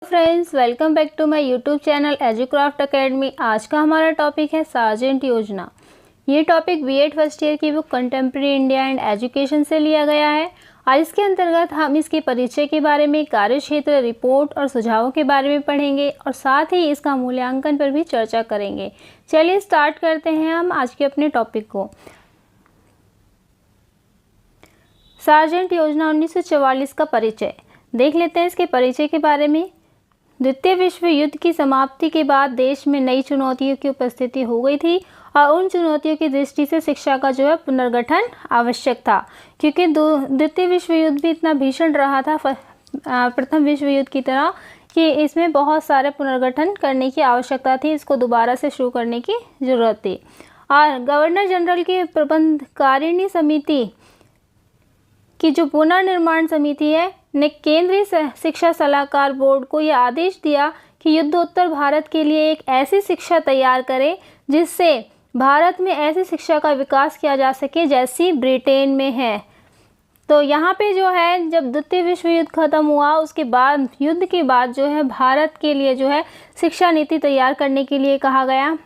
Friends, welcome back to my YouTube channel Educraft academy. आज का हमारा टॉपिक है सार्जेंट योजना। ये टॉपिक बीएड फर्स्ट ईयर की book contemporary India and education से लिया गया है और इसके अंतर्गत हम इसके परिचय के बारे में, कार्यक्षेत्र, रिपोर्ट और सुझावों के बारे में पढ़ेंगे और साथ ही इसका मूल्यांकन पर भी चर्चा करेंगे। चलिए स्टार्ट करते हैं हम आज के अपने टॉपिक को। सार्जेंट योजना 1944 का परिचय देख लेते हैं। इसके परिचय के बारे में, द्वितीय विश्व युद्ध की समाप्ति के बाद देश में नई चुनौतियों की उपस्थिति हो गई थी और उन चुनौतियों की दृष्टि से शिक्षा का जो है पुनर्गठन आवश्यक था, क्योंकि द्वितीय विश्व युद्ध भी इतना भीषण रहा था प्रथम विश्व युद्ध की तरह कि इसमें बहुत सारे पुनर्गठन करने की आवश्यकता थी। इसको दोबारा से शुरू करने की ज़रूरत थी और गवर्नर जनरल की प्रबंधकारिणी समिति की जो पुनर्निर्माण समिति है ने केंद्रीय शिक्षा सलाहकार बोर्ड को यह आदेश दिया कि युद्धोत्तर भारत के लिए एक ऐसी शिक्षा तैयार करे जिससे भारत में ऐसी शिक्षा का विकास किया जा सके जैसी ब्रिटेन में है। तो यहाँ पे जो है, जब द्वितीय विश्व युद्ध खत्म हुआ उसके बाद, युद्ध के बाद जो है भारत के लिए जो है शिक्षा नीति तैयार करने के लिए कहा गया,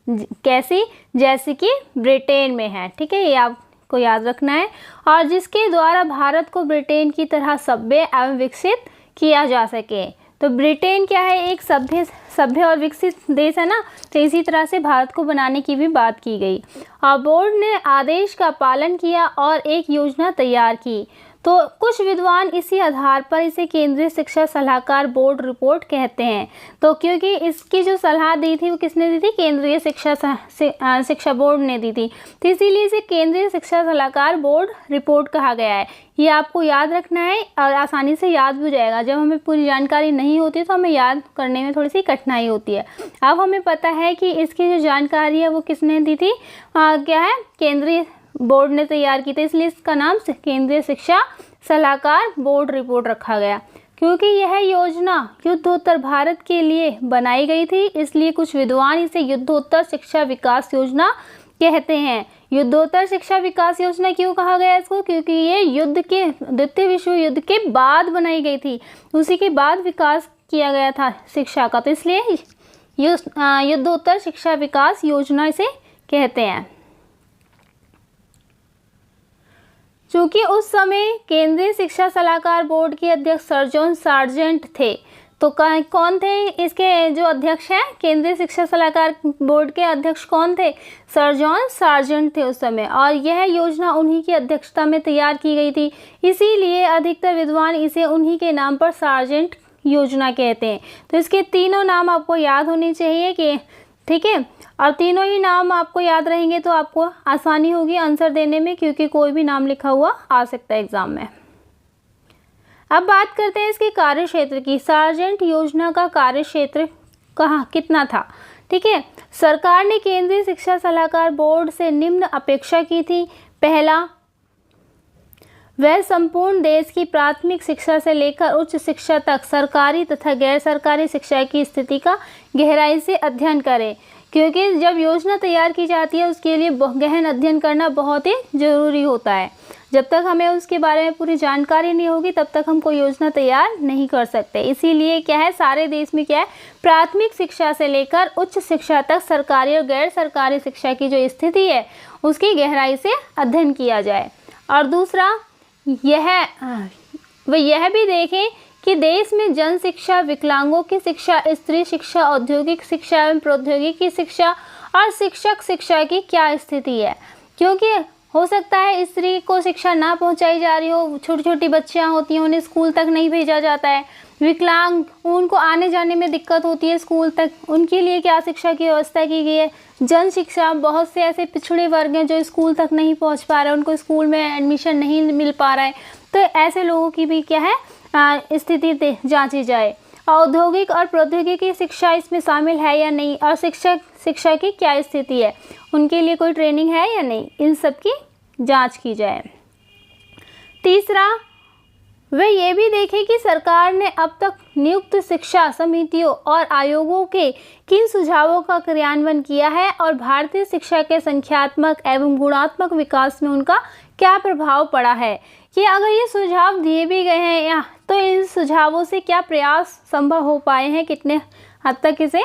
कैसी, जैसी कि ब्रिटेन में है। ठीक है, ये आप को याद रखना है, और जिसके द्वारा भारत को ब्रिटेन की तरह सभ्य एवं विकसित किया जा सके। तो ब्रिटेन क्या है, एक सभ्य और विकसित देश है ना, तो इसी तरह से भारत को बनाने की भी बात की गई और बोर्ड ने आदेश का पालन किया और एक योजना तैयार की। तो कुछ विद्वान इसी आधार पर इसे केंद्रीय शिक्षा सलाहकार बोर्ड रिपोर्ट कहते हैं। तो क्योंकि इसकी जो सलाह दी थी वो किसने दी थी, केंद्रीय शिक्षा बोर्ड ने दी थी, तो इसीलिए इसे केंद्रीय शिक्षा सलाहकार बोर्ड रिपोर्ट कहा गया है। ये आपको याद रखना है और आसानी से याद भी हो जाएगा। जब हमें पूरी जानकारी नहीं होती तो हमें याद करने में थोड़ी सी कठिनाई होती है। अब हमें पता है कि इसकी जो जानकारी है वो किसने दी थी, क्या है, केंद्रीय बोर्ड ने तैयार की थी, इसलिए इसका नाम केंद्रीय शिक्षा सलाहकार बोर्ड रिपोर्ट रखा गया। क्योंकि यह योजना युद्धोत्तर भारत के लिए बनाई गई थी, इसलिए कुछ विद्वान इसे युद्धोत्तर शिक्षा विकास योजना कहते हैं। युद्धोत्तर शिक्षा विकास योजना क्यों कहा गया इसको, क्योंकि ये युद्ध के, द्वितीय विश्व युद्ध के बाद बनाई गई थी, उसी के बाद विकास किया गया था शिक्षा का, तो इसलिए युद्धोत्तर शिक्षा विकास योजना इसे कहते हैं। चूँकि उस समय केंद्रीय शिक्षा सलाहकार बोर्ड के अध्यक्ष सर जॉन सार्जेंट थे, तो कौन थे इसके जो अध्यक्ष हैं, केंद्रीय शिक्षा सलाहकार बोर्ड के अध्यक्ष कौन थे, सर जॉन सार्जेंट थे उस समय, और यह योजना उन्हीं की अध्यक्षता में तैयार की गई थी। इसीलिए अधिकतर विद्वान इसे उन्हीं के नाम पर सार्जेंट योजना कहते हैं। तो इसके तीनों नाम आपको याद होने चाहिए कि, ठीक है, और तीनों ही नाम आपको याद रहेंगे तो आपको आसानी होगी आंसर देने में, क्योंकि कोई भी नाम लिखा हुआ आ सकता है एग्जाम में। अब बात करते हैं इसके कार्यक्षेत्र की। सार्जेंट योजना का कार्यक्षेत्र कितना था। ठीक है, सरकार ने केंद्रीय शिक्षा सलाहकार बोर्ड से निम्न अपेक्षा की थी। पहला, वह संपूर्ण देश की प्राथमिक शिक्षा से लेकर उच्च शिक्षा तक सरकारी तथा गैर सरकारी शिक्षा की स्थिति का गहराई से अध्ययन करे, क्योंकि जब योजना तैयार की जाती है उसके लिए गहन अध्ययन करना बहुत ही ज़रूरी होता है। जब तक हमें उसके बारे में पूरी जानकारी नहीं होगी तब तक हम कोई योजना तैयार नहीं कर सकते। इसीलिए क्या है, सारे देश में क्या है, प्राथमिक शिक्षा से लेकर उच्च शिक्षा तक सरकारी और गैर सरकारी शिक्षा की जो स्थिति है उसकी गहराई से अध्ययन किया जाए। और दूसरा, यह भी देखें कि देश में जन शिक्षा, विकलांगों की शिक्षा, स्त्री शिक्षा, औद्योगिक शिक्षा एवं प्रौद्योगिकी शिक्षा और शिक्षक शिक्षा की क्या स्थिति है। क्योंकि हो सकता है स्त्री को शिक्षा ना पहुंचाई जा रही हो, छोटी छोटी बच्चियां होती हैं उन्हें स्कूल तक नहीं भेजा जाता है, विकलांग, उनको आने जाने में दिक्कत होती है स्कूल तक, उनके लिए क्या शिक्षा की व्यवस्था की गई है। जन शिक्षा, बहुत से ऐसे पिछड़े वर्ग हैं जो स्कूल तक नहीं पहुँच पा रहे, उनको स्कूल में एडमिशन नहीं मिल पा रहा है, तो ऐसे लोगों की भी क्या है स्थिति जांची जाए। औद्योगिक और प्रौद्योगिकी शिक्षा इसमें शामिल है या नहीं, और शिक्षा की क्या स्थिति है, उनके लिए कोई ट्रेनिंग है या नहीं, इन सब की जांच की जाए। तीसरा, वे ये भी देखें कि सरकार ने अब तक नियुक्त शिक्षा समितियों और आयोगों के किन सुझावों का क्रियान्वयन किया है और भारतीय शिक्षा के संख्यात्मक एवं गुणात्मक विकास में उनका क्या प्रभाव पड़ा है। कि अगर ये सुझाव दिए भी गए हैं या तो इन सुझावों से क्या प्रयास संभव हो पाए हैं, कितने हद तक इसे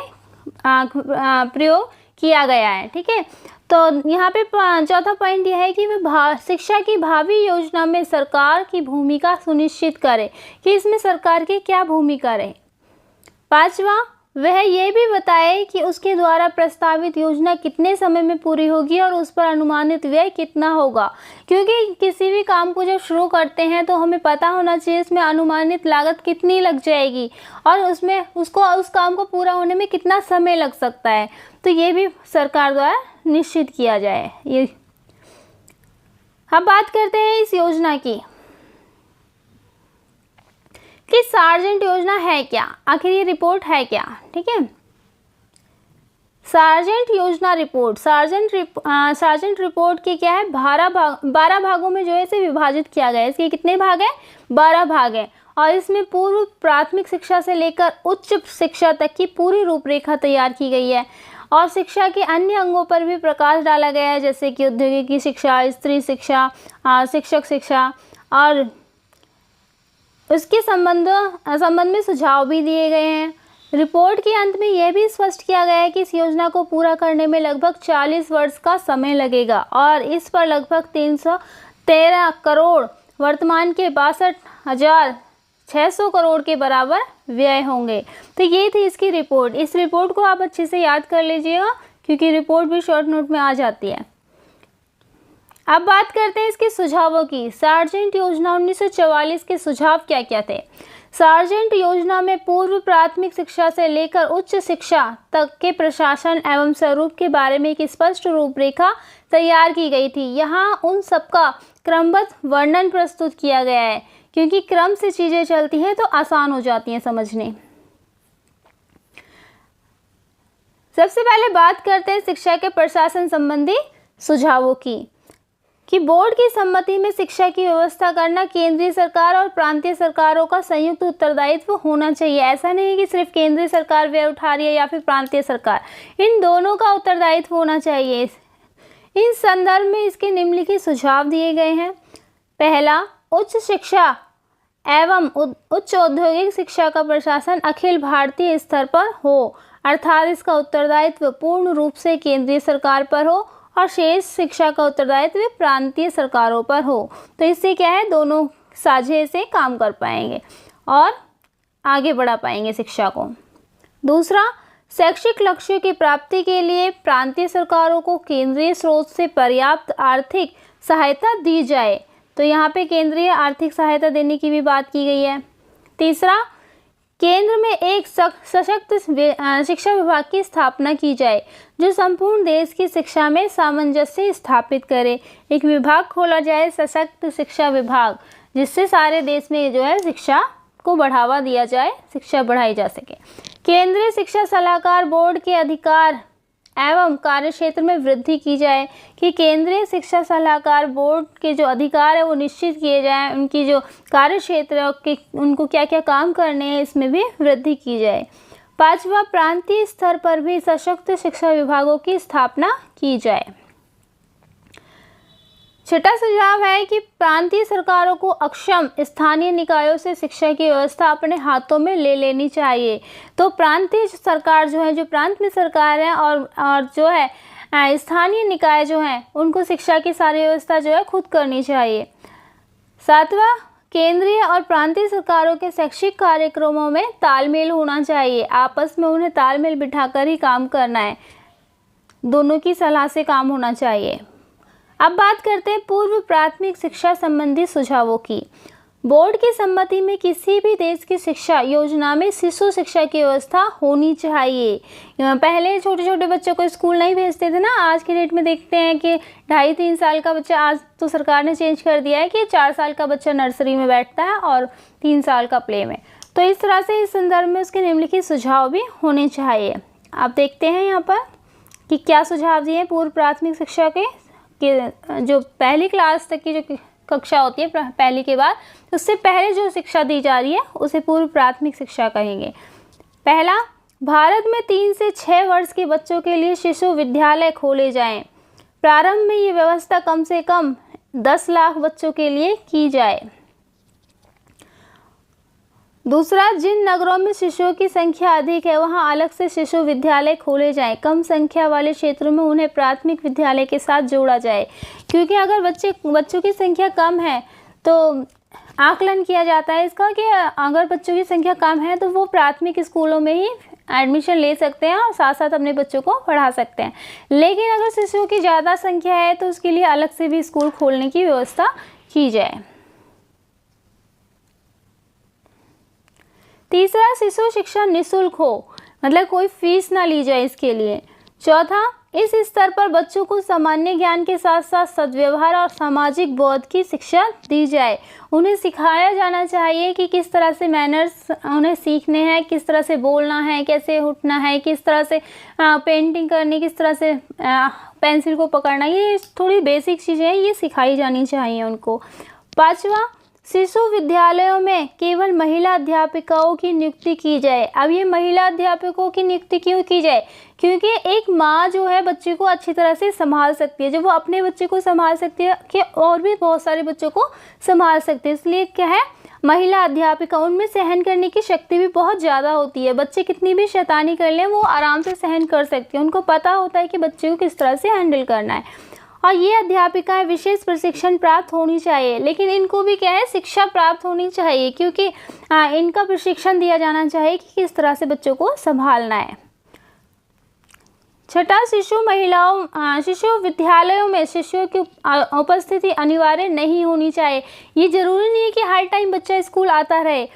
प्रयोग किया गया है। ठीक है, तो यहाँ पे चौथा पॉइंट यह है कि वे शिक्षा की भावी योजना में सरकार की भूमिका सुनिश्चित करें, कि इसमें सरकार की क्या भूमिका रहे। पांचवा, वह ये भी बताए कि उसके द्वारा प्रस्तावित योजना कितने समय में पूरी होगी और उस पर अनुमानित व्यय कितना होगा। क्योंकि किसी भी काम को जब शुरू करते हैं तो हमें पता होना चाहिए इसमें अनुमानित लागत कितनी लग जाएगी और उसमें उस काम को पूरा होने में कितना समय लग सकता है। तो ये भी सरकार द्वारा निश्चित किया जाए। ये अब बात करते हैं इस योजना की कि सार्जेंट योजना है क्या, आखिर ये रिपोर्ट है क्या। ठीक है, सार्जेंट योजना रिपोर्ट, सार्जेंट रिपोर्ट की क्या है, 12 भागों में जो है इसे विभाजित किया गया है। इसके कितने भाग हैं, 12 भाग हैं और इसमें पूर्व प्राथमिक शिक्षा से लेकर उच्च शिक्षा तक की पूरी रूपरेखा तैयार की गई है और शिक्षा के अन्य अंगों पर भी प्रकाश डाला गया है, जैसे कि औद्योगिकी शिक्षा, स्त्री शिक्षा, शिक्षक शिक्षा और उसके संबंध में सुझाव भी दिए गए हैं। रिपोर्ट के अंत में यह भी स्पष्ट किया गया है कि इस योजना को पूरा करने में लगभग 40 वर्ष का समय लगेगा और इस पर लगभग 313 करोड़ वर्तमान के 62,600 करोड़ के बराबर व्यय होंगे। तो ये थी इसकी रिपोर्ट। इस रिपोर्ट को आप अच्छे से याद कर लीजिएगा क्योंकि रिपोर्ट भी शॉर्ट नोट में आ जाती है। अब बात करते हैं इसके सुझावों की। सार्जेंट योजना 1944 के सुझाव क्या क्या थे। सार्जेंट योजना में पूर्व प्राथमिक शिक्षा से लेकर उच्च शिक्षा तक के प्रशासन एवं स्वरूप के बारे में एक स्पष्ट रूपरेखा तैयार की गई थी। यहाँ उन सबका क्रमबद्ध वर्णन प्रस्तुत किया गया है क्योंकि क्रम से चीज़ें चलती हैं तो आसान हो जाती हैं समझने। सबसे पहले बात करते हैं शिक्षा के प्रशासन संबंधी सुझावों की कि बोर्ड की सम्मति में शिक्षा की व्यवस्था करना केंद्रीय सरकार और प्रांतीय सरकारों का संयुक्त उत्तरदायित्व होना चाहिए। ऐसा नहीं है कि सिर्फ केंद्रीय सरकार व्यय उठा रही है या फिर प्रांतीय सरकार, इन दोनों का उत्तरदायित्व होना चाहिए। इन संदर्भ में इसके निम्नलिखित सुझाव दिए गए हैं। पहला, उच्च शिक्षा एवं उच्च औद्योगिक शिक्षा का प्रशासन अखिल भारतीय स्तर पर हो, अर्थात इसका उत्तरदायित्व पूर्ण रूप से केंद्रीय सरकार पर हो और शेष शिक्षा का उत्तरदायित्व प्रांतीय सरकारों पर हो। तो इससे क्या है, दोनों साझे से काम कर पाएंगे और आगे बढ़ा पाएंगे शिक्षा को। दूसरा, शैक्षिक लक्ष्यों की प्राप्ति के लिए प्रांतीय सरकारों को केंद्रीय स्रोत से पर्याप्त आर्थिक सहायता दी जाए। तो यहाँ पे केंद्रीय आर्थिक सहायता देने की भी बात की गई है। तीसरा, केंद्र में एक सशक्त शिक्षा विभाग की स्थापना की जाए जो संपूर्ण देश की शिक्षा में सामंजस्य स्थापित करे। एक विभाग खोला जाए, सशक्त शिक्षा विभाग, जिससे सारे देश में जो है शिक्षा को बढ़ावा दिया जाए, शिक्षा बढ़ाई जा सके। केंद्रीय शिक्षा सलाहकार बोर्ड के अधिकार एवं कार्यक्षेत्र में वृद्धि की जाए कि केंद्रीय शिक्षा सलाहकार बोर्ड के जो अधिकार है वो निश्चित किए जाएं, उनकी जो कार्यक्षेत्र के उनको क्या क्या काम करने हैं इसमें भी वृद्धि की जाए। पांचवा, प्रांतीय स्तर पर भी सशक्त शिक्षा विभागों की स्थापना की जाए। छठा सुझाव है कि प्रांतीय सरकारों को अक्षम स्थानीय निकायों से शिक्षा की व्यवस्था अपने हाथों में ले लेनी चाहिए। तो प्रांतीय सरकार जो है, जो प्रांत में सरकार है और जो है स्थानीय निकाय जो हैं उनको शिक्षा की सारी व्यवस्था जो है खुद करनी चाहिए। सातवां, केंद्रीय और प्रांतीय सरकारों के शैक्षिक कार्यक्रमों में तालमेल होना चाहिए, आपस में उन्हें तालमेल बिठाकर ही काम करना है, दोनों की सलाह से काम होना चाहिए। अब बात करते हैं पूर्व प्राथमिक शिक्षा संबंधी सुझावों की। बोर्ड की सम्मति में किसी भी देश की शिक्षा योजना में शिशु शिक्षा की व्यवस्था होनी चाहिए। पहले छोटे छोटे बच्चों को स्कूल नहीं भेजते थे ना, आज की डेट में देखते हैं कि 2.5-3 साल का बच्चा, आज तो सरकार ने चेंज कर दिया है कि 4 साल का बच्चा नर्सरी में बैठता है और 3 साल का प्ले में। तो इस तरह से इस संदर्भ में उसके निम्नलिखित सुझाव भी होने चाहिए। आप देखते हैं यहाँ पर कि क्या सुझाव दिए पूर्व प्राथमिक शिक्षा के जो पहली क्लास तक की जो कक्षा होती है पहली के बाद, उससे पहले जो शिक्षा दी जा रही है उसे पूर्व प्राथमिक शिक्षा कहेंगे। पहला, भारत में 3 से 6 वर्ष के बच्चों के लिए शिशु विद्यालय खोले जाएं। प्रारंभ में ये व्यवस्था कम से कम 10 लाख बच्चों के लिए की जाए। दूसरा, जिन नगरों में शिशुओं की संख्या अधिक है वहां अलग से शिशु विद्यालय खोले जाएं। कम संख्या वाले क्षेत्रों में उन्हें प्राथमिक विद्यालय के साथ जोड़ा जाए, क्योंकि अगर बच्चों की संख्या कम है तो आकलन किया जाता है इसका कि अगर बच्चों की संख्या कम है तो वो प्राथमिक स्कूलों में ही एडमिशन ले सकते हैं और साथ साथ अपने बच्चों को पढ़ा सकते हैं। लेकिन अगर शिशुओं की ज़्यादा संख्या है तो उसके लिए अलग से भी स्कूल खोलने की व्यवस्था की जाए। तीसरा, शिशु शिक्षा निःशुल्क हो, मतलब कोई फीस ना ली जाए इसके लिए। चौथा, इस स्तर पर बच्चों को सामान्य ज्ञान के साथ साथ सद्व्यवहार और सामाजिक बोध की शिक्षा दी जाए। उन्हें सिखाया जाना चाहिए कि किस तरह से मैनर्स उन्हें सीखने हैं, किस तरह से बोलना है, कैसे उठना है, किस तरह से पेंटिंग करनी, किस तरह से पेंसिल को पकड़ना, ये थोड़ी बेसिक चीज़ें हैं, ये सिखाई जानी चाहिए उनको। पाँचवा, शिशु विद्यालयों में केवल महिला अध्यापिकाओं की नियुक्ति की जाए। अब ये महिला अध्यापकों की नियुक्ति क्यों की जाए? क्योंकि एक माँ जो है बच्चे को अच्छी तरह से संभाल सकती है, जब वो अपने बच्चे को संभाल सकती है कि और भी बहुत सारे बच्चों को संभाल सकती है। इसलिए क्या है, महिला अध्यापिका, उनमें सहन करने की शक्ति भी बहुत ज़्यादा होती है। बच्चे कितनी भी शैतानी कर लें वो आराम से सहन कर सकती है, उनको पता होता है कि बच्चे को किस तरह से हैंडल करना है। और ये अध्यापिकाएं विशेष प्रशिक्षण प्राप्त होनी चाहिए, लेकिन इनको भी क्या है, शिक्षा प्राप्त होनी चाहिए, क्योंकि इनका प्रशिक्षण दिया जाना चाहिए कि किस तरह से बच्चों को संभालना है। छठा, शिशु विद्यालयों में शिशुओं की उपस्थिति अनिवार्य नहीं होनी चाहिए। ये जरूरी नहीं है कि हर टाइम बच्चा स्कूल आता रहे,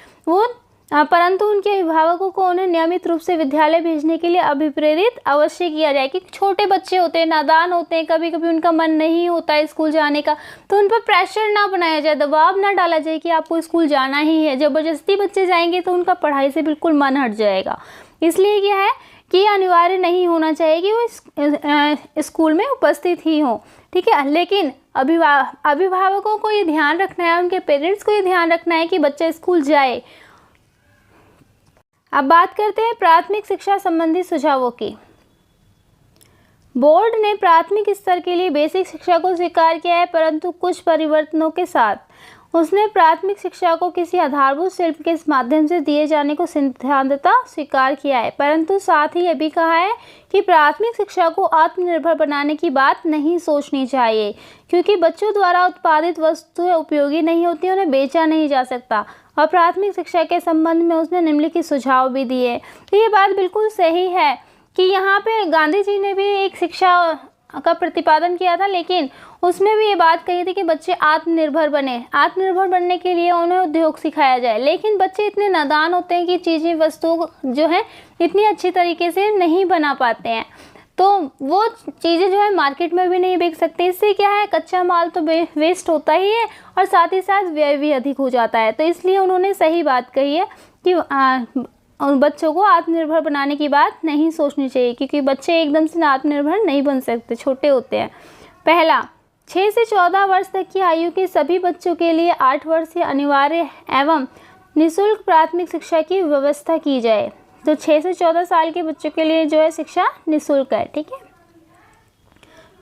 परंतु उनके अभिभावकों को उन्हें नियमित रूप से विद्यालय भेजने के लिए अभिप्रेरित अवश्य किया जाए। कि छोटे बच्चे होते हैं, नादान होते हैं, कभी कभी उनका मन नहीं होता है स्कूल जाने का, तो उन पर प्रेशर ना बनाया जाए, दबाव ना डाला जाए कि आपको स्कूल जाना ही है। जबरदस्ती बच्चे जाएंगे तो उनका पढ़ाई से बिल्कुल मन हट जाएगा। इसलिए क्या है कि अनिवार्य नहीं होना चाहिए कि वो स्कूल में उपस्थित ही हो, ठीक है। लेकिन अभिभावकों को ये ध्यान रखना है, उनके पेरेंट्स को ये ध्यान रखना है कि बच्चा स्कूल जाए। अब बात करते हैं प्राथमिक शिक्षा संबंधी सुझावों की। बोर्ड ने प्राथमिक स्तर के लिए बेसिक शिक्षा को स्वीकार किया है, परंतु कुछ परिवर्तनों के साथ। उसने प्राथमिक शिक्षा को किसी आधारभूत शिल्प के माध्यम से दिए जाने को सिद्धांततः स्वीकार किया है, परंतु साथ ही यह भी कहा है कि प्राथमिक शिक्षा को आत्मनिर्भर बनाने की बात नहीं सोचनी चाहिए, क्योंकि बच्चों द्वारा उत्पादित वस्तुएं उपयोगी नहीं होती, उन्हें बेचा नहीं जा सकता। और प्राथमिक शिक्षा के संबंध में उसने निम्नलिखित सुझाव भी दिए। तो ये बात बिल्कुल सही है कि यहाँ पे गांधी जी ने भी एक शिक्षा का प्रतिपादन किया था, लेकिन उसमें भी ये बात कही थी कि बच्चे आत्मनिर्भर बने। आत्मनिर्भर बनने के लिए उन्हें उद्योग सिखाया जाए, लेकिन बच्चे इतने नादान होते हैं कि चीज़ें, वस्तु जो है इतनी अच्छी तरीके से नहीं बना पाते हैं, तो वो चीज़ें जो है मार्केट में भी नहीं बेच सकते। इससे क्या है, कच्चा माल तो वेस्ट होता ही है और साथ ही साथ व्यय भी अधिक हो जाता है। तो इसलिए उन्होंने सही बात कही है कि बच्चों को आत्मनिर्भर बनाने की बात नहीं सोचनी चाहिए, क्योंकि बच्चे एकदम से आत्मनिर्भर नहीं बन सकते, छोटे होते हैं। पहला, 6 से 14 वर्ष तक की आयु के सभी बच्चों के लिए 8 वर्ष से अनिवार्य एवं निःशुल्क प्राथमिक शिक्षा की व्यवस्था की जाए। तो 6 से 14 साल के बच्चों के लिए जो है शिक्षा निःशुल्क है, ठीक है।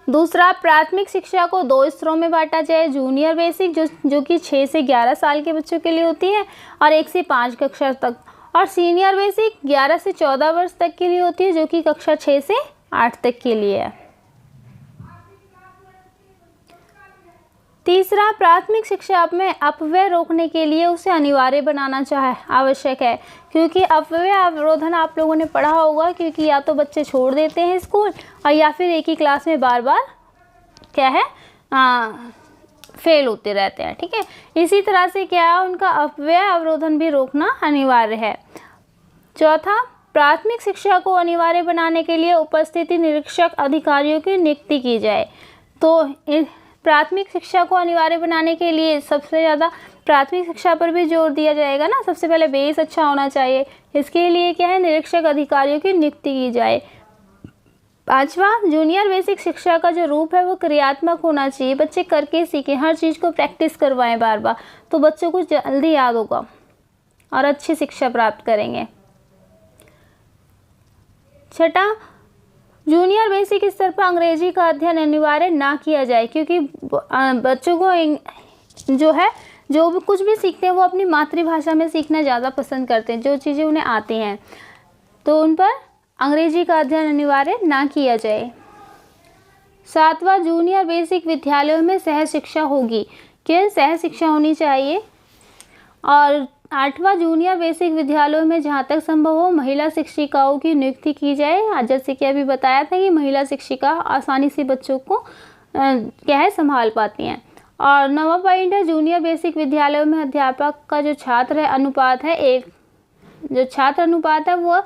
दूसरा, प्राथमिक शिक्षा को 2 स्तरों में बांटा जाए। जूनियर बेसिक जो कि 6 से 11 साल के बच्चों के लिए होती है और 1 से 5 कक्षा तक, और सीनियर बेसिक 11 से 14 वर्ष तक के लिए होती है, जो कि कक्षा 6 से 8 तक के लिए है। तीसरा, प्राथमिक शिक्षा में अपव्यय रोकने के लिए उसे अनिवार्य बनाना आवश्यक है, क्योंकि अपव्यय अवरोधन आप लोगों ने पढ़ा होगा, क्योंकि या तो बच्चे छोड़ देते हैं स्कूल और या फिर एक ही क्लास में बार बार क्या है फेल होते रहते हैं, ठीक है। इसी तरह से क्या है, उनका अपव्यय अवरोधन भी रोकना अनिवार्य है। चौथा, प्राथमिक शिक्षा को अनिवार्य बनाने के लिए उपस्थिति निरीक्षक अधिकारियों की नियुक्ति की जाए। तो प्राथमिक शिक्षा को अनिवार्य बनाने के लिए सबसे ज़्यादा प्राथमिक शिक्षा पर भी जोर दिया जाएगा ना। सबसे पहले बेस अच्छा होना चाहिए, इसके लिए क्या है, निरीक्षक अधिकारियों की नियुक्ति की जाए। पांचवा, जूनियर बेसिक शिक्षा का जो रूप है वो क्रियात्मक होना चाहिए। बच्चे करके सीखें, हर चीज़ को प्रैक्टिस करवाएं बार बार, तो बच्चों को जल्दी याद होगा और अच्छी शिक्षा प्राप्त करेंगे। छठा, जूनियर बेसिक स्तर पर अंग्रेजी का अध्ययन अनिवार्य ना किया जाए, क्योंकि बच्चों को जो है जो भी कुछ भी सीखते हैं वो अपनी मातृभाषा में सीखना ज़्यादा पसंद करते हैं, जो चीज़ें उन्हें आती हैं, तो उन पर अंग्रेजी का अध्ययन अनिवार्य ना किया जाए। सातवां, जूनियर बेसिक विद्यालयों में सह शिक्षा होगी, कि सह शिक्षा होनी चाहिए। और आठवां, जूनियर बेसिक विद्यालयों में जहाँ तक संभव हो महिला शिक्षिकाओं की नियुक्ति की जाए। आज जैसे कि अभी बताया था कि महिला शिक्षिका आसानी से बच्चों को क्या है संभाल पाती हैं। और नवा पॉइंट है, जूनियर बेसिक विद्यालयों में अध्यापक का जो छात्र है अनुपात है जो छात्र अनुपात है वो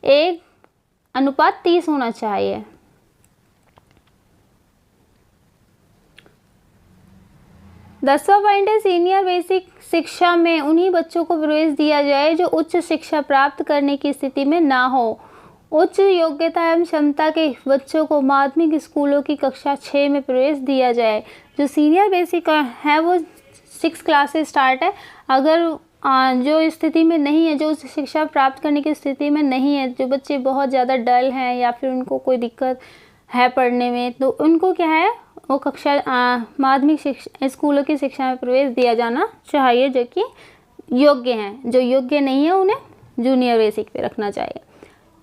1:30 होना चाहिए। दसवां पॉइंट है, सीनियर बेसिक शिक्षा में उन्हीं बच्चों को प्रवेश दिया जाए जो उच्च शिक्षा प्राप्त करने की स्थिति में ना हो। उच्च योग्यता एवं क्षमता के बच्चों को माध्यमिक स्कूलों की कक्षा 6 में प्रवेश दिया जाए। जो सीनियर बेसिक है वो 6 क्लास से स्टार्ट है। अगर जो स्थिति में नहीं है, जो उच्च शिक्षा प्राप्त करने की स्थिति में नहीं है, जो बच्चे बहुत ज़्यादा डल हैं या फिर उनको कोई दिक्कत है पढ़ने में, तो उनको क्या है वो कक्षा माध्यमिक स्कूलों की शिक्षा में प्रवेश दिया जाना चाहिए, जो कि योग्य हैं। जो योग्य नहीं है उन्हें जूनियर बेसिक पे रखना चाहिए।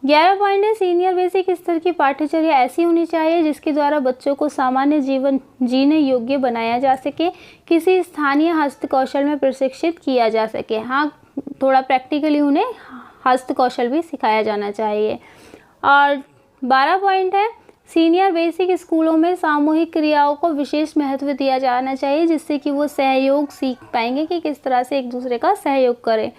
11 पॉइंट है, सीनियर बेसिक स्तर की पाठ्यचर्या ऐसी होनी चाहिए जिसके द्वारा बच्चों को सामान्य जीवन जीने योग्य बनाया जा सके, किसी स्थानीय हस्तकौशल में प्रशिक्षित किया जा सके। हाँ, थोड़ा प्रैक्टिकली उन्हें हस्तकौशल भी सिखाया जाना चाहिए। और 12 पॉइंट है, सीनियर बेसिक स्कूलों में सामूहिक क्रियाओं को विशेष महत्व दिया जाना चाहिए, जिससे कि वो सहयोग सीख पाएंगे कि किस तरह से एक दूसरे का सहयोग करें।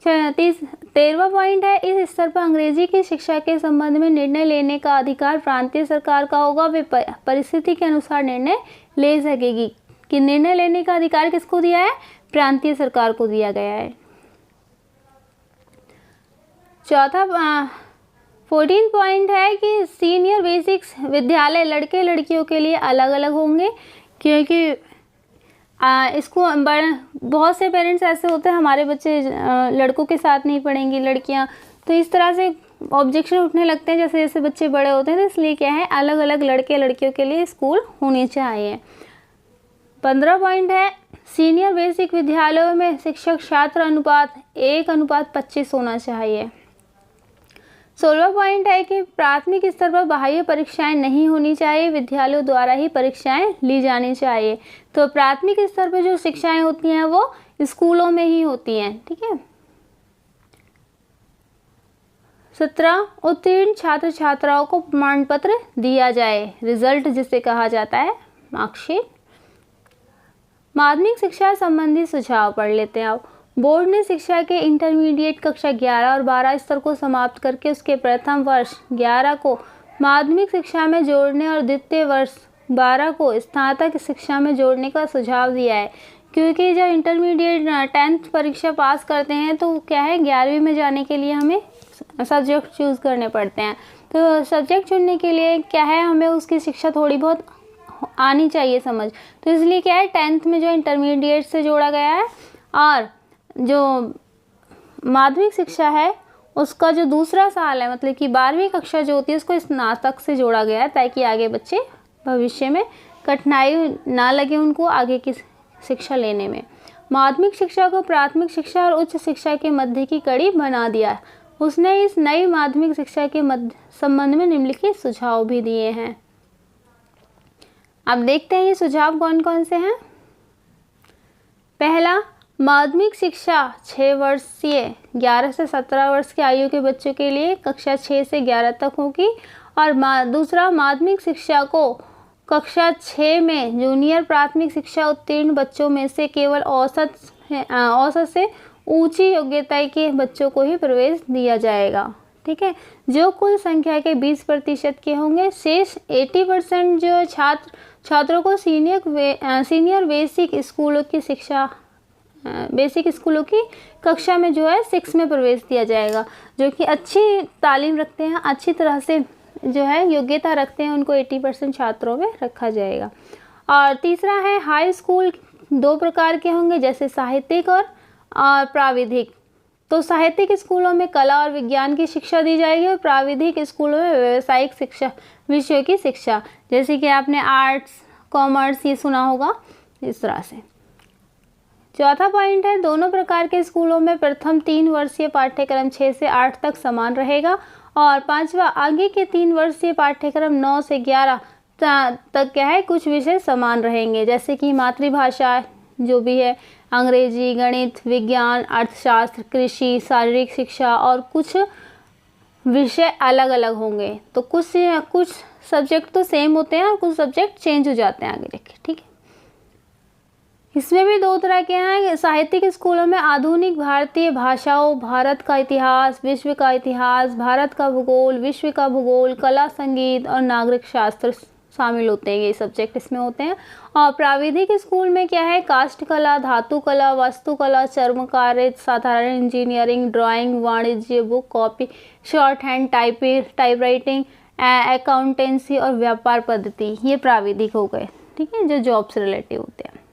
13वां पॉइंट है, इस स्तर पर अंग्रेजी की शिक्षा के संबंध में निर्णय लेने का अधिकार प्रांतीय सरकार का होगा। वे परिस्थिति के अनुसार निर्णय ले सकेगी। कि निर्णय लेने का अधिकार किसको दिया है? प्रांतीय सरकार को दिया गया है। चौथा 14 पॉइंट है कि सीनियर बेसिक विद्यालय लड़के लड़कियों के लिए अलग अलग होंगे, क्योंकि इसको बहुत से पेरेंट्स ऐसे होते हैं हमारे बच्चे लड़कों के साथ नहीं पढ़ेंगी, लड़कियां, तो इस तरह से ऑब्जेक्शन उठने लगते हैं जैसे जैसे बच्चे बड़े होते हैं। तो इसलिए क्या है, अलग अलग लड़के लड़कियों के लिए स्कूल होने चाहिए। 15 पॉइंट है, सीनियर बेसिक विद्यालयों में शिक्षक छात्र अनुपात 1:25 होना चाहिए। 16वां पॉइंट है कि प्राथमिक स्तर पर बाह्य परीक्षाएं नहीं होनी चाहिए, विद्यालयों द्वारा ही परीक्षाएं ली जानी चाहिए। तो प्राथमिक स्तर पर जो शिक्षाएं होती हैं वो स्कूलों में ही होती हैं, ठीक है। 17 उत्तीर्ण छात्र छात्राओं को प्रमाण पत्र दिया जाए, रिजल्ट जिसे कहा जाता है, मार्कशीट। माध्यमिक शिक्षा संबंधी सुझाव पढ़ लेते हैं आप। बोर्ड ने शिक्षा के इंटरमीडिएट कक्षा 11 और 12 स्तर को समाप्त करके उसके प्रथम वर्ष 11 को माध्यमिक शिक्षा में जोड़ने और द्वितीय वर्ष 12 को स्नातक शिक्षा में जोड़ने का सुझाव दिया है। क्योंकि जब इंटरमीडिएट 10th परीक्षा पास करते हैं तो क्या है, 11वीं में जाने के लिए हमें सब्जेक्ट चूज़ करने पड़ते हैं। तो सब्जेक्ट चुनने के लिए क्या है, हमें उसकी शिक्षा थोड़ी बहुत आनी चाहिए समझ। तो इसलिए क्या है, 10th में जो इंटरमीडिएट से जोड़ा गया है, और जो माध्यमिक शिक्षा है उसका जो दूसरा साल है, मतलब कि 12वीं कक्षा जो होती है, उसको स्नातक से जोड़ा गया है, ताकि आगे बच्चे भविष्य में कठिनाई ना लगे उनको आगे की शिक्षा लेने में। माध्यमिक शिक्षा को प्राथमिक शिक्षा और उच्च शिक्षा के मध्य की कड़ी बना दिया। उसने इस नई माध्यमिक शिक्षा के संबंध में निम्नलिखित सुझाव भी दिए हैं। अब देखते हैं ये सुझाव कौन कौन से हैं। पहला, माध्यमिक शिक्षा 6 वर्षीय 11 से 17 वर्ष की आयु के बच्चों के लिए कक्षा 6 से 11 तक होगी। और दूसरा, माध्यमिक शिक्षा को कक्षा 6 में जूनियर प्राथमिक शिक्षा उत्तीर्ण बच्चों में से केवल औसत से ऊंची योग्यता के बच्चों को ही प्रवेश दिया जाएगा, ठीक है, जो कुल संख्या के 20% के होंगे। शेष 80% जो छात्रों को सीनियर बेसिक स्कूलों की शिक्षा बेसिक स्कूलों की कक्षा में जो है 6 में प्रवेश दिया जाएगा, जो कि अच्छी तालीम रखते हैं, अच्छी तरह से जो है योग्यता रखते हैं उनको 80% छात्रों में रखा जाएगा। और तीसरा है हाई स्कूल 2 प्रकार के होंगे, जैसे साहित्यिक और प्राविधिक। तो साहित्यिक स्कूलों में कला और विज्ञान की शिक्षा दी जाएगी और प्राविधिक स्कूलों में व्यावसायिक शिक्षा विषयों की शिक्षा, जैसे कि आपने आर्ट्स कॉमर्स ये सुना होगा इस तरह से। चौथा पॉइंट है दोनों प्रकार के स्कूलों में प्रथम 3 वर्षीय पाठ्यक्रम 6 से 8 तक समान रहेगा और पांचवा आगे के 3 वर्षीय पाठ्यक्रम 9 से 11 तक क्या है कुछ विषय समान रहेंगे, जैसे कि मातृभाषा जो भी है, अंग्रेजी, गणित, विज्ञान, अर्थशास्त्र, कृषि, शारीरिक शिक्षा और कुछ विषय अलग अलग होंगे। तो कुछ सब्जेक्ट तो सेम होते हैं और कुछ सब्जेक्ट चेंज हो जाते हैं आगे जाके, ठीक है। इसमें भी 2 तरह के हैं। साहित्यिक स्कूलों में आधुनिक भारतीय भाषाओं, भारत का इतिहास, विश्व का इतिहास, भारत का भूगोल, विश्व का भूगोल, कला, संगीत और नागरिक शास्त्र शामिल होते हैं, ये सब्जेक्ट इसमें होते हैं। और प्राविधिक स्कूल में क्या है काष्ठ कला, धातु कला, वास्तुकला, चर्मकार्य, साधारण इंजीनियरिंग, ड्राइंग, वाणिज्य, book copy, short hand, typewriting, accountancy और व्यापार पद्धति, ये प्राविधिक हो गए, ठीक है, जो जॉब से रिलेटिव होते हैं।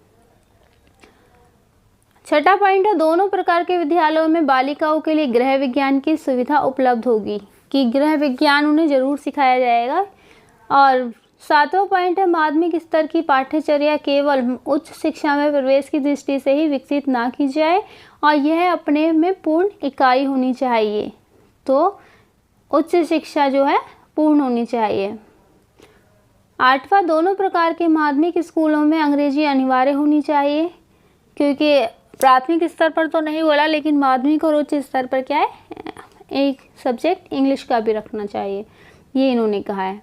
छठा पॉइंट है दोनों प्रकार के विद्यालयों में बालिकाओं के लिए गृह विज्ञान की सुविधा उपलब्ध होगी, कि गृह विज्ञान उन्हें जरूर सिखाया जाएगा। और 7वां पॉइंट है माध्यमिक स्तर की पाठ्यचर्या केवल उच्च शिक्षा में प्रवेश की दृष्टि से ही विकसित ना की जाए और यह अपने में पूर्ण इकाई होनी चाहिए। तो उच्च शिक्षा जो है पूर्ण होनी चाहिए। 8वां दोनों प्रकार के माध्यमिक स्कूलों में अंग्रेजी अनिवार्य होनी चाहिए, क्योंकि प्राथमिक स्तर पर तो नहीं बोला लेकिन माध्यमिक और उच्च स्तर पर क्या है एक सब्जेक्ट इंग्लिश का भी रखना चाहिए, ये इन्होंने कहा है।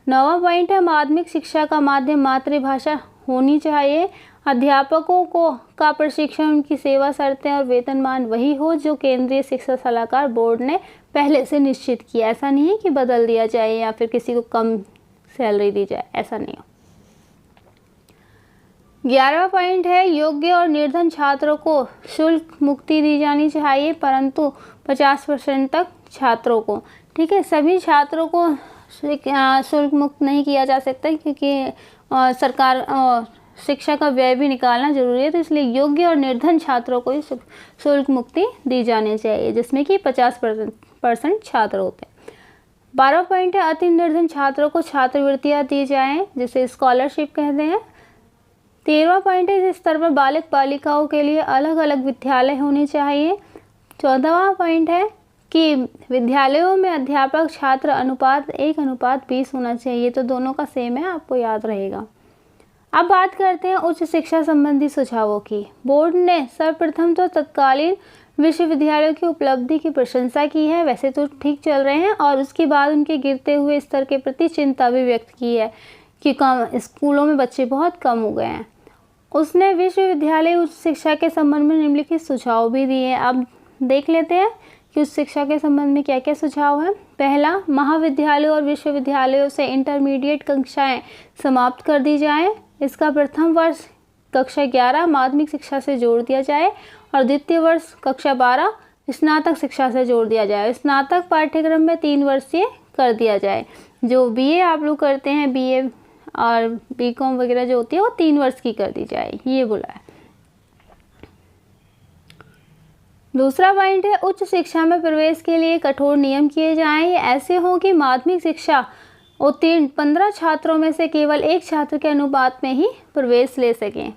9वां पॉइंट है माध्यमिक शिक्षा का माध्यम मातृभाषा होनी चाहिए। अध्यापकों को का प्रशिक्षण, उनकी सेवा शर्तें और वेतनमान वही हो जो केंद्रीय शिक्षा सलाहकार बोर्ड ने पहले से निश्चित किया। ऐसा नहीं है कि बदल दिया जाए या फिर किसी को कम सैलरी दी जाए, ऐसा नहीं हो। 11वां पॉइंट है योग्य और निर्धन छात्रों को शुल्क मुक्ति दी जानी चाहिए, परंतु 50% तक छात्रों को, ठीक है। सभी छात्रों को शुल्क मुक्त नहीं किया जा सकता क्योंकि सरकार शिक्षा का व्यय भी निकालना जरूरी है, तो इसलिए योग्य और निर्धन छात्रों को ही शुल्क मुक्ति दी जानी चाहिए, जिसमें कि 50% छात्र होते हैं। 12वां पॉइंट है अति निर्धन छात्रों को छात्रवृत्तियां दी जाएं, जिसे स्कॉलरशिप कहते हैं। 13वां पॉइंट है इस स्तर पर बालक बालिकाओं के लिए अलग अलग विद्यालय होने चाहिए। 14वां पॉइंट है कि विद्यालयों में अध्यापक छात्र अनुपात 1:20 होना चाहिए, तो दोनों का सेम है, आपको याद रहेगा। अब बात करते हैं उच्च शिक्षा संबंधी सुझावों की। बोर्ड ने सर्वप्रथम तो तत्कालीन विश्वविद्यालयों की उपलब्धि की प्रशंसा की है, वैसे तो ठीक चल रहे हैं, और उसके बाद उनके गिरते हुए स्तर के प्रति चिंता भी व्यक्त की है कि स्कूलों में बच्चे बहुत कम हो गए हैं। उसने विश्वविद्यालय उच्च शिक्षा के संबंध में निम्नलिखित सुझाव भी दिए हैं। अब देख लेते हैं कि उच्च शिक्षा के संबंध में क्या क्या सुझाव हैं। पहला, महाविद्यालयों और विश्वविद्यालयों से इंटरमीडिएट कक्षाएं समाप्त कर दी जाएं। इसका प्रथम वर्ष कक्षा 11 माध्यमिक शिक्षा से जोड़ दिया जाए और द्वितीय वर्ष कक्षा 12 स्नातक शिक्षा से जोड़ दिया जाए। स्नातक पाठ्यक्रम में 3 वर्षीय कर दिया जाए। जो बीए आप लोग करते हैं, बीए और बीकॉम वगैरह जो होती है वो 3 वर्ष की कर दी जाए, ये बोला है। दूसरा पॉइंट है उच्च शिक्षा में प्रवेश के लिए कठोर नियम किए जाएं। ये ऐसे हो कि माध्यमिक शिक्षा उत्तीर्ण 15 छात्रों में से केवल 1 छात्र के अनुपात में ही प्रवेश ले सकें।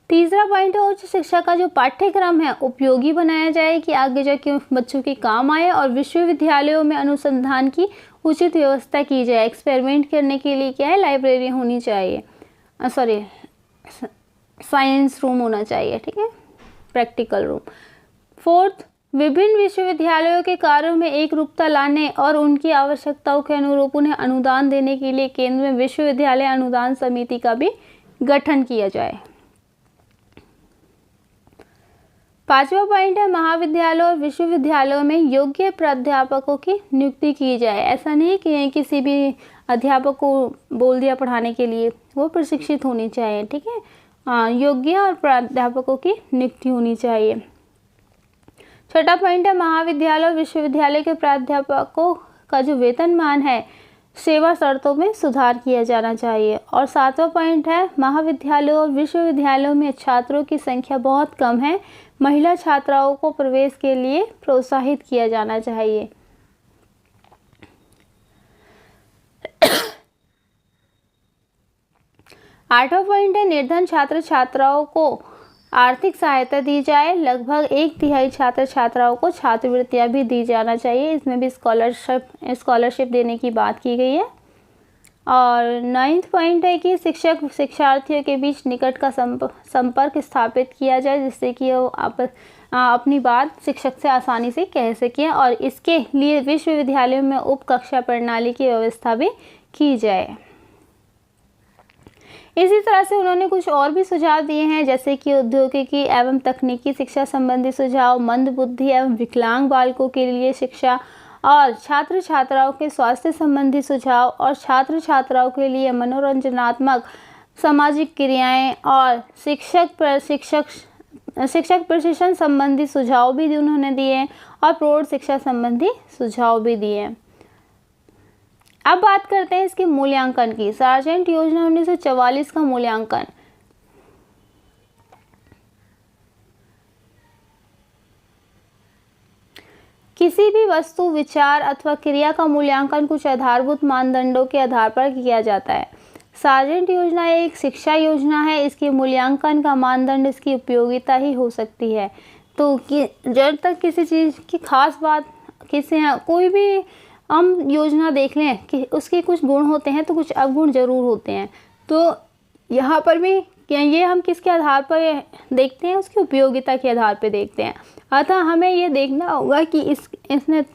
तीसरा पॉइंट है उच्च शिक्षा का जो पाठ्यक्रम है उपयोगी बनाया जाए कि आगे जाके बच्चों के काम आए, और विश्वविद्यालयों में अनुसंधान की उचित व्यवस्था की जाए। एक्सपेरिमेंट करने के लिए क्या है लाइब्रेरी होनी चाहिए, साइंस रूम होना चाहिए, ठीक है, प्रैक्टिकल रूम। फोर्थ, विभिन्न विश्वविद्यालयों के कार्यों में एक रूपता लाने और उनकी आवश्यकताओं के अनुरूप उन्हें अनुदान देने के लिए केंद्र में विश्वविद्यालय अनुदान समिति का भी गठन किया जाए। 5वां पॉइंट है महाविद्यालयों और विश्वविद्यालयों में योग्य प्राध्यापकों की नियुक्ति की जाए। ऐसा नहीं कि किसी भी अध्यापक को बोल दिया पढ़ाने के लिए, वो प्रशिक्षित होनी चाहिए, ठीक है। योग्य और प्राध्यापकों की नियुक्ति होनी चाहिए। छठा पॉइंट है महाविद्यालय और विश्वविद्यालय के प्राध्यापकों का जो वेतनमान है, सेवा शर्तों में सुधार किया जाना चाहिए। और 7वां पॉइंट है, महाविद्यालयों और विश्वविद्यालयों में छात्रों की संख्या बहुत कम है, महिला छात्राओं को प्रवेश के लिए प्रोत्साहित किया जाना चाहिए। 8वां पॉइंट है, निर्धन छात्र छात्राओं को आर्थिक सहायता दी जाए। लगभग 1/3 छात्र छात्राओं को छात्रवृत्तियां भी दी जाना चाहिए। इसमें भी स्कॉलरशिप देने की बात की गई है। और 9वां पॉइंट है कि शिक्षक शिक्षार्थियों के बीच निकट का संपर्क स्थापित किया जाए, जिससे कि वो अपनी बात शिक्षक से आसानी से कह सकें। और इसके लिए विश्वविद्यालयों में उप कक्षा प्रणाली की व्यवस्था भी की जाए। इसी तरह से उन्होंने कुछ और भी सुझाव दिए हैं, जैसे कि औद्योगिकी एवं तकनीकी शिक्षा संबंधी सुझाव, मंद बुद्धि एवं विकलांग बालकों के लिए शिक्षा, और छात्र छात्राओं के स्वास्थ्य संबंधी सुझाव, और छात्र छात्राओं के लिए मनोरंजनात्मक सामाजिक क्रियाएं, और शिक्षक प्रशिक्षण संबंधी सुझाव भी उन्होंने दिए हैं, और प्रौढ़ शिक्षा संबंधी सुझाव भी दिए हैं। अब बात करते हैं इसके मूल्यांकन की। सार्जेंट योजना 1944 का मूल्यांकन। किसी भी वस्तु, विचार अथवा क्रिया का मूल्यांकन कुछ आधारभूत मानदंडों के आधार पर किया जाता है। सार्जेंट योजना एक शिक्षा योजना है। इसके मूल्यांकन का मानदंड इसकी उपयोगिता ही हो सकती है। तो जब तक किसी चीज़ की खास बात, कोई भी हम योजना देख लें कि उसके कुछ गुण होते हैं तो कुछ अवगुण जरूर होते हैं। तो यहाँ पर भी ये हम किसके आधार पर देखते हैं, उसकी उपयोगिता के आधार पर देखते हैं। अतः हमें ये देखना होगा कि इसने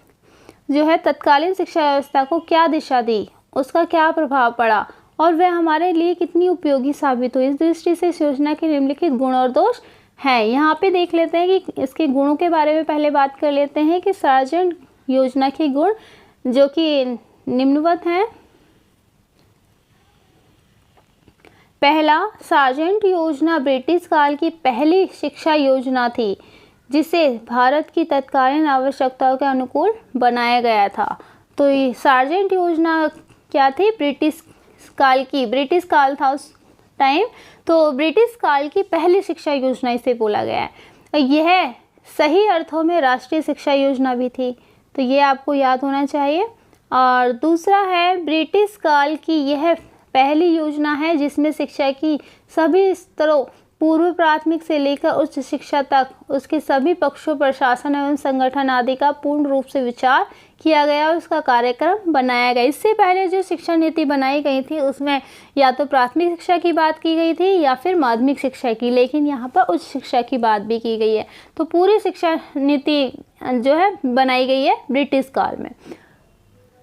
जो है तत्कालीन शिक्षा व्यवस्था को क्या दिशा दी, उसका क्या प्रभाव पड़ा, और वह हमारे लिए कितनी उपयोगी साबित हुई। इस दृष्टि से इस योजना के निम्नलिखित गुण और दोष हैं। यहाँ पे देख लेते हैं कि इसके गुणों के बारे में पहले बात कर लेते हैं कि सार्जेंट योजना के गुण जो कि निम्नवत हैं। पहला, सार्जेंट योजना ब्रिटिश काल की पहली शिक्षा योजना थी, जिसे भारत की तत्कालीन आवश्यकताओं के अनुकूल बनाया गया था। तो ये सार्जेंट योजना क्या थी? ब्रिटिश काल था उस टाइम, तो ब्रिटिश काल की पहली शिक्षा योजना इसे बोला गया है। यह सही अर्थों में राष्ट्रीय शिक्षा योजना भी थी, तो ये आपको याद होना चाहिए। और दूसरा है, ब्रिटिश काल की यह पहली योजना है जिसमें शिक्षा की सभी स्तरों, पूर्व प्राथमिक से लेकर उच्च शिक्षा तक, उसके सभी पक्षों, प्रशासन एवं संगठन आदि का पूर्ण रूप से विचार किया गया और उसका कार्यक्रम बनाया गया। इससे पहले जो शिक्षा नीति बनाई गई थी उसमें या तो प्राथमिक शिक्षा की बात की गई थी या फिर माध्यमिक शिक्षा की, लेकिन यहाँ पर उच्च शिक्षा की बात भी की गई है। तो पूरी शिक्षा नीति जो है बनाई गई है ब्रिटिश काल में।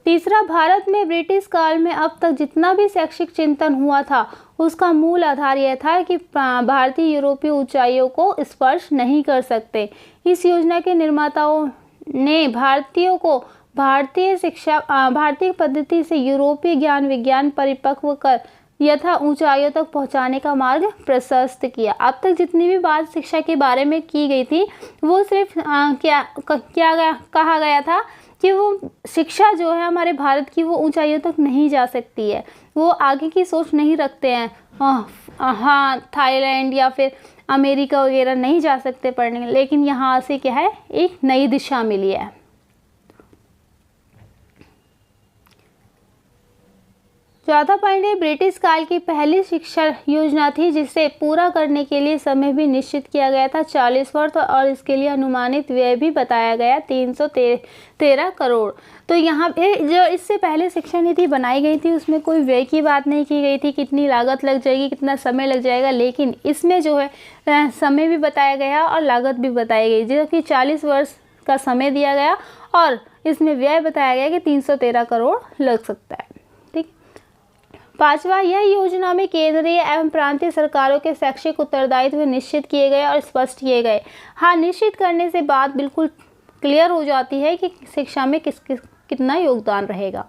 तीसरा, भारत में ब्रिटिश काल में अब तक जितना भी शैक्षिक चिंतन हुआ था उसका मूल आधार यह था कि भारतीय यूरोपीय ऊंचाइयों को स्पर्श नहीं कर सकते। इस योजना के निर्माताओं ने भारतीयों को भारतीय पद्धति से यूरोपीय ज्ञान विज्ञान परिपक्व कर यथा ऊंचाइयों तक पहुंचाने का मार्ग प्रशस्त किया। अब तक जितनी भी बात शिक्षा के बारे में की गई थी वो सिर्फ कहा गया था कि वो शिक्षा जो है हमारे भारत की वो ऊंचाइयों तक नहीं जा सकती है, वो आगे की सोच नहीं रखते हैं। हाँ, थाईलैंड या फिर अमेरिका वगैरह नहीं जा सकते पढ़ने, लेकिन यहाँ से क्या है, एक नई दिशा मिली है। चौथा पॉइंट है, ब्रिटिश काल की पहली शिक्षा योजना थी जिसे पूरा करने के लिए समय भी निश्चित किया गया था 40 वर्ष, और इसके लिए अनुमानित व्यय भी बताया गया 313 करोड़। तो यहाँ पे जो इससे पहले शिक्षा नीति बनाई गई थी उसमें कोई व्यय की बात नहीं की गई थी, कितनी लागत लग जाएगी, कितना समय लग जाएगा, लेकिन इसमें जो है समय भी बताया गया और लागत भी बताई गई, जो कि 40 वर्ष का समय दिया गया और इसमें व्यय बताया गया कि 313 करोड़ लग सकता है। पांचवा, यह योजना में केंद्रीय एवं प्रांतीय सरकारों के शैक्षिक उत्तरदायित्व निश्चित किए गए और स्पष्ट किए गए। हाँ, निश्चित करने से बात बिल्कुल क्लियर हो जाती है कि शिक्षा में कितना योगदान रहेगा।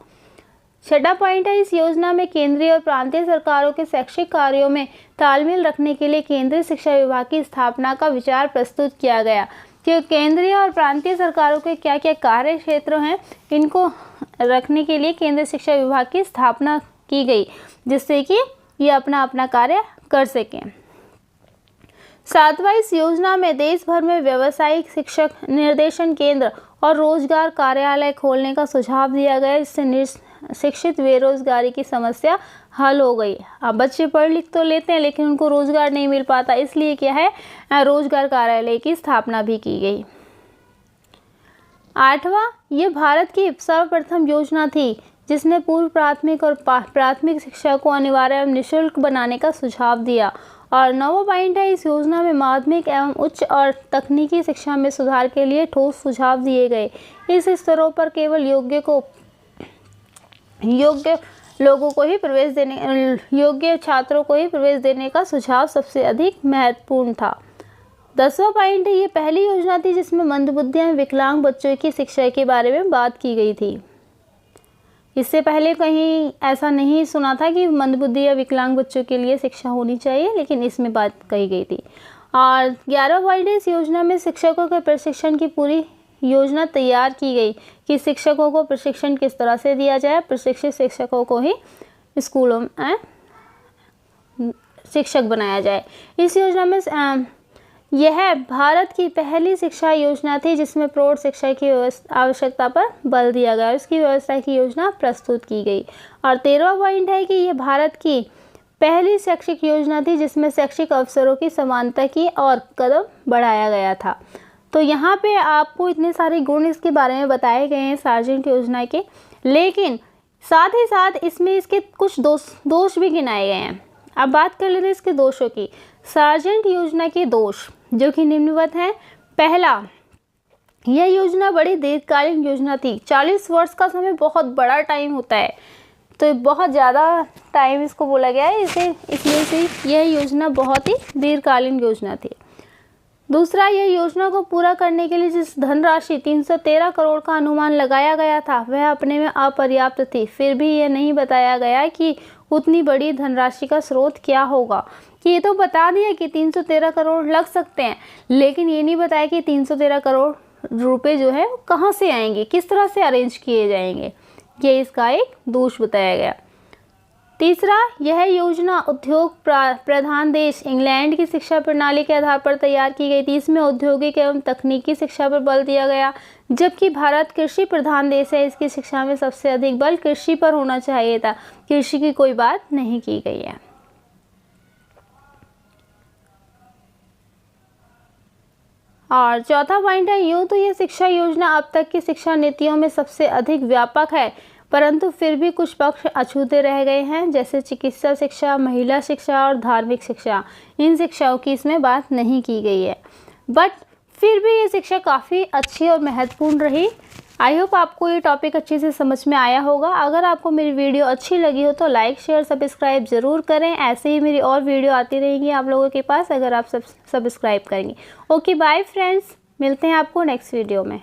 छठा पॉइंट है, इस योजना में केंद्रीय और प्रांतीय सरकारों के शैक्षिक कार्यों में तालमेल रखने के लिए केंद्रीय शिक्षा विभाग की स्थापना का विचार प्रस्तुत किया गया कि केंद्रीय और प्रांतीय सरकारों के क्या क्या कार्य क्षेत्र हैं, इनको रखने के लिए केंद्रीय शिक्षा विभाग की स्थापना की गई, जिससे कि ये अपना अपना कार्य कर सकें। 7वां, इस योजना में देश भर में व्यावसायिक शिक्षक निर्देशन केंद्र और रोजगार कार्यालय खोलने का सुझाव दिया गया, जिससे शिक्षित बेरोजगारी की समस्या हल हो गई। अब बच्चे पढ़ लिख तो लेते हैं लेकिन उनको रोजगार नहीं मिल पाता, इसलिए क्या है, रोजगार कार्यालय की स्थापना भी की गई। 8वां, ये भारत की सर्वप्रथम योजना थी जिसने पूर्व प्राथमिक और प्राथमिक शिक्षा को अनिवार्य एवं निःशुल्क बनाने का सुझाव दिया। और 9वां पॉइंट है, इस योजना में माध्यमिक एवं उच्च और तकनीकी शिक्षा में सुधार के लिए ठोस सुझाव दिए गए। इस स्तरों पर केवल योग्य छात्रों को ही प्रवेश देने का सुझाव सबसे अधिक महत्वपूर्ण था। 10वां पॉइंट है, ये पहली योजना थी जिसमें मंदबुद्धि एवं विकलांग बच्चों की शिक्षा के बारे में बात की गई थी। इससे पहले कहीं ऐसा नहीं सुना था कि मंदबुद्धि या विकलांग बच्चों के लिए शिक्षा होनी चाहिए, लेकिन इसमें बात कही गई थी। और 11वां पॉइंट है, इस योजना में शिक्षकों के प्रशिक्षण की पूरी योजना तैयार की गई कि शिक्षकों को प्रशिक्षण किस तरह से दिया जाए। प्रशिक्षित शिक्षकों को ही स्कूलों में शिक्षक बनाया जाए। इस योजना में यह भारत की पहली शिक्षा योजना थी जिसमें प्रौढ़ शिक्षा की आवश्यकता पर बल दिया गया, उसकी व्यवस्था की योजना प्रस्तुत की गई। और 13वां पॉइंट है कि यह भारत की पहली शैक्षिक योजना थी जिसमें शैक्षिक अवसरों की समानता की और कदम बढ़ाया गया था। तो यहाँ पे आपको इतने सारे गुण इसके बारे में बताए गए हैं सार्जेंट योजना के, लेकिन साथ ही साथ इसमें इसके कुछ दोष भी गिनाए गए हैं। अब बात कर लेते हैं इसके दोषों की। सार्जेंट योजना के दोष जो कि निम्नवत हैं। पहला, यह योजना बड़ी दीर्घकालीन योजना थी। 40 वर्ष का समय बहुत बड़ा टाइम होता है, तो बहुत ज़्यादा टाइम इसको बोला गया है, इसलिए से यह योजना बहुत ही दीर्घकालीन योजना थी। दूसरा, यह योजना को पूरा करने के लिए जिस धनराशि 313 करोड़ का अनुमान लगाया गया था वह अपने में अपर्याप्त थी। फिर भी यह नहीं बताया गया कि उतनी बड़ी धनराशि का स्रोत क्या होगा। कि ये तो बता दिया कि 313 करोड़ लग सकते हैं, लेकिन ये नहीं बताया कि 313 करोड़ रुपए जो है कहाँ से आएंगे, किस तरह से अरेंज किए जाएंगे। ये इसका एक दोष बताया गया। तीसरा, यह योजना उद्योग प्रधान देश इंग्लैंड की शिक्षा प्रणाली के आधार पर तैयार की गई थी। इसमें औद्योगिक एवं तकनीकी शिक्षा पर बल दिया गया, जबकि भारत कृषि प्रधान देश है। इसकी शिक्षा में सबसे अधिक बल कृषि पर होना चाहिए था, कृषि की कोई बात नहीं की गई है। और चौथा पॉइंट है, यूँ तो ये शिक्षा योजना अब तक की शिक्षा नीतियों में सबसे अधिक व्यापक है, परंतु फिर भी कुछ पक्ष अछूते रह गए हैं, जैसे चिकित्सा शिक्षा, महिला शिक्षा और धार्मिक शिक्षा। इन शिक्षाओं की इसमें बात नहीं की गई है, बट फिर भी ये शिक्षा काफ़ी अच्छी और महत्वपूर्ण रही। आई होप आपको ये टॉपिक अच्छे से समझ में आया होगा। अगर आपको मेरी वीडियो अच्छी लगी हो तो लाइक शेयर सब्सक्राइब ज़रूर करें। ऐसे ही मेरी और वीडियो आती रहेंगी आप लोगों के पास अगर आप सब्सक्राइब करेंगे। ओके बाय फ्रेंड्स, मिलते हैं आपको नेक्स्ट वीडियो में।